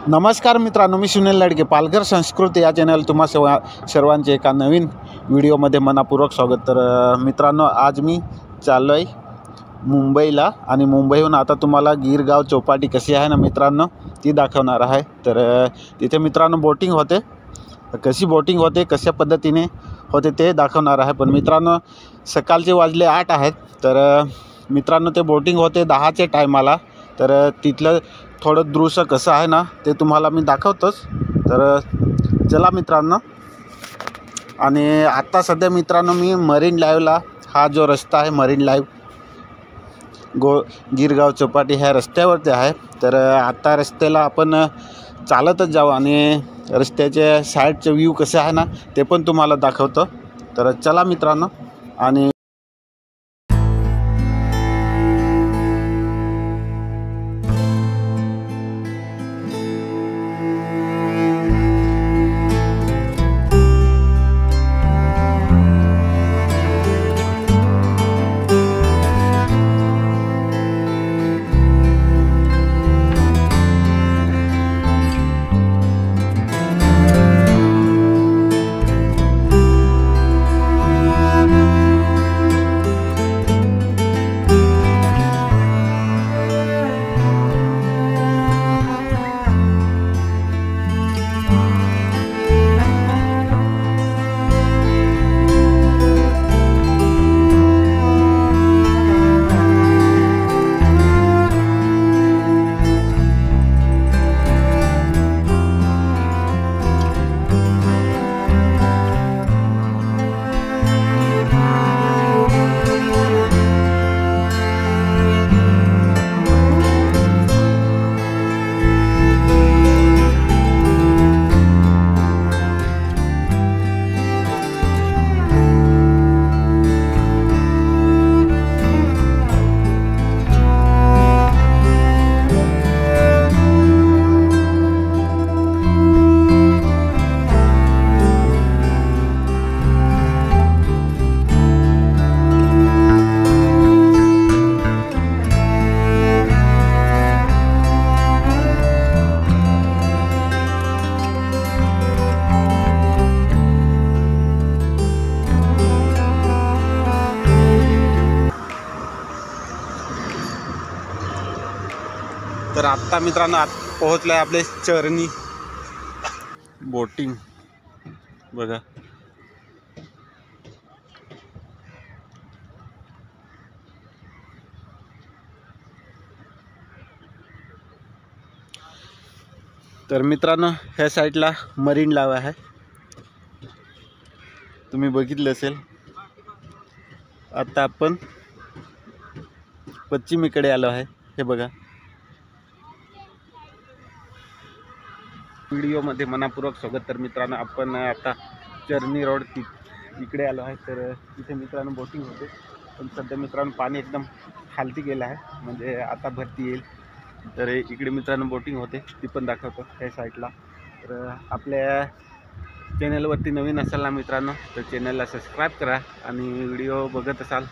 नमस्कार मित्रांनो, मी सुनील लडके. पालघर संस्कृती या चॅनल तुम्हा सर्वांचे एका नवीन व्हिडिओमध्ये मनपूर्वक स्वागत. तर मित्रांनो, आज मी चाललो आहे मुंबईला आणि मुंबईहून आता तुम्हाला गिरगाव चौपाटी कशी आहे ना मित्रांनो, ती दाखवणार आहे. तर तिथे मित्रांनो बोटिंग होते. कशी बोटिंग होते, कशा पद्धतीने होते ते दाखवणार आहे. पण मित्रांनो, सकाळचे वाजले 8 आहेत. तर मित्रांनो, ते बोटिंग होते 10च्या टायमाला. तर तिथलं थोडं दृश्य कसं आहे ना ते तुम्हाला मी दाखवतोच. तर चला मित्रांनो. आणि आत्ता सध्या मित्रांनो मी मरीन लाईव्हला, हा जो रस्ता आहे मरीन लाईव्ह गिरगाव चौपाटी ह्या रस्त्यावरती आहे. तर आता रस्त्याला आपण चालतच जाऊ आणि रस्त्याच्या साईडचे व्ह्यू कसे आहे ना ते पण तुम्हाला दाखवतो. तर चला मित्रांनो. आणि तर आत्ता मित्रांनो पोहोचलं आहे आपले चरणी बोटिंग बघा. तर मित्रांनो, ह्या साईडला मरीन लाईव्ह आहे, तुम्ही बघितलं असेल. आता आपण पश्चिमेकडे आलो आहे, हे बघा. व्हिडिओमध्ये मनापूर्वक स्वागत. तर मित्रांनो, आपण आता चरणी रोड इकडे आलो आहे. तर इथे मित्रांनो बोटिंग होते. पण सध्या मित्रांनो पाणी एकदम खालती गेलं आहे, म्हणजे आता भरती येईल. तर इकडे मित्रांनो बोटिंग होते, ती पण दाखवतो त्या साईडला. तर आपल्या चॅनलवरती नवीन असाल ना मित्रांनो, तर चॅनलला सबस्क्राईब करा. आणि व्हिडिओ बघत असाल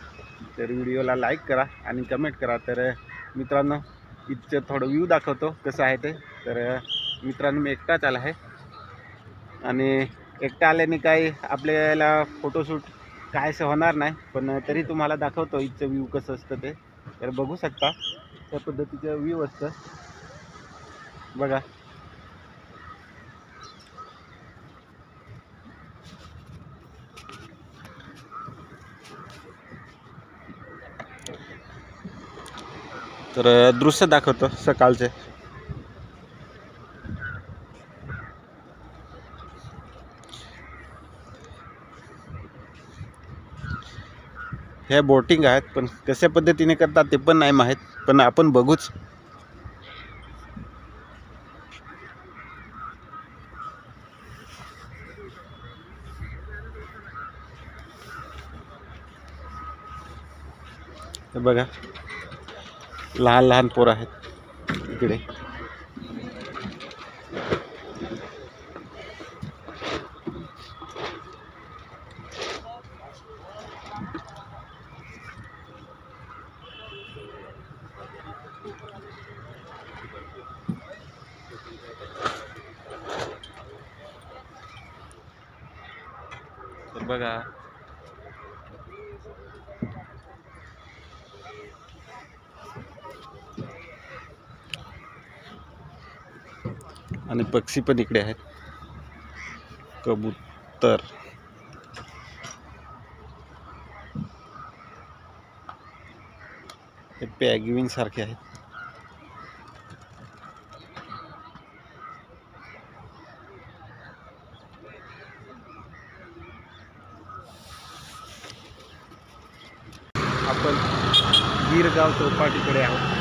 तर व्हिडिओला लाईक करा आणि कमेंट करा. तर मित्रांनो, इथचं थोडं व्ह्यू दाखवतो कसं आहे ते. तर मित्रांनो, मी एकटाच आला आहे आणि एकटा आल्याने काही आपल्याला फोटोशूट काय असं होणार नाही, पण तरी तुम्हाला दाखवतो इथचं व्ह्यू कसं असतं ते. तर बघू शकता, त्या पद्धतीचं व्ह्यू असतं बघा. तर दृश्य दाखवतो सकाळचे. ह्या बोटिंग आहेत, पण कशा पद्धतीने करतात ते पण नाही माहीत, पण आपण बघूच. हे बघा, लहान लहान पोरं आहेत इकडे. बघा आणि पक्षी पण इकडे आहेत, कबूतर. हे पेंग्विन सारखे आहेत. आपण गिरगाव चौपाटीकडे आहोत.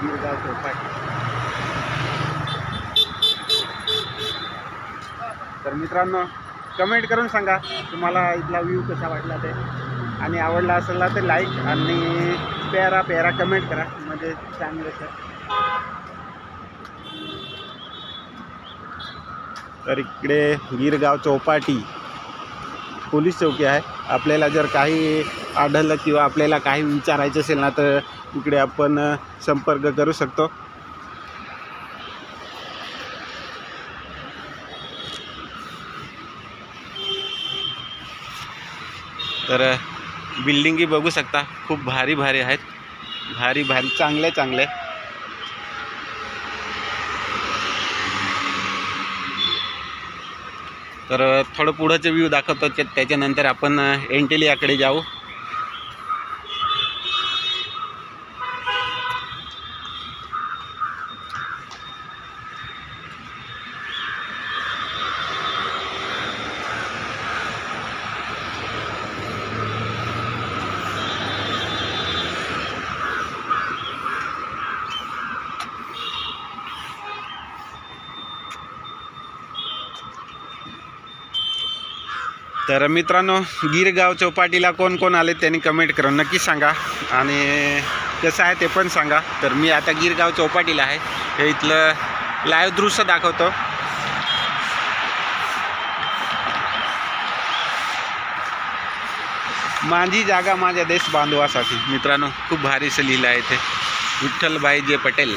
गिरगाव चौपाटी. तर मित्रांनो, कमेंट करून सांगा तुम्हाला इथला व्ह्यू कसा वाटला ते, आणि आवडला असेल तर लाईक आणि प्यारा कमेंट करा, म्हणजे चांगलं सर. तर इकडे गिरगाव चौपाटी पोलीस चौकी आहे. आपल्याला जर काही आढळलं किंवा आपल्याला काही विचारायचं असेल ना, तर इकडे आपण संपर्क करू शकतो. तर बिल्डिंगी बघू शकता, खूप भारी आहेत, भारी चांगले. तर थोडं पुढचं व्ह्यू दाखवतो, त्याच्यानंतर आपण एंटेलियाकडे जाऊ. तर मित्रांनो, गिरगाव चौपाटीला कोण आले त्यांनी कमेंट करून नक्की सांगा, आणि कसं आहे ते पण सांगा. तर मी आता गिरगाव चौपाटीला आहे. हे इथलं लाईव्ह दृश्य दाखवतो. माझी जागा माझ्या देश बांधवासाठी. मित्रांनो, खूप भारीचं लिहिलं आहे इथे, विठ्ठलभाई जे पटेल.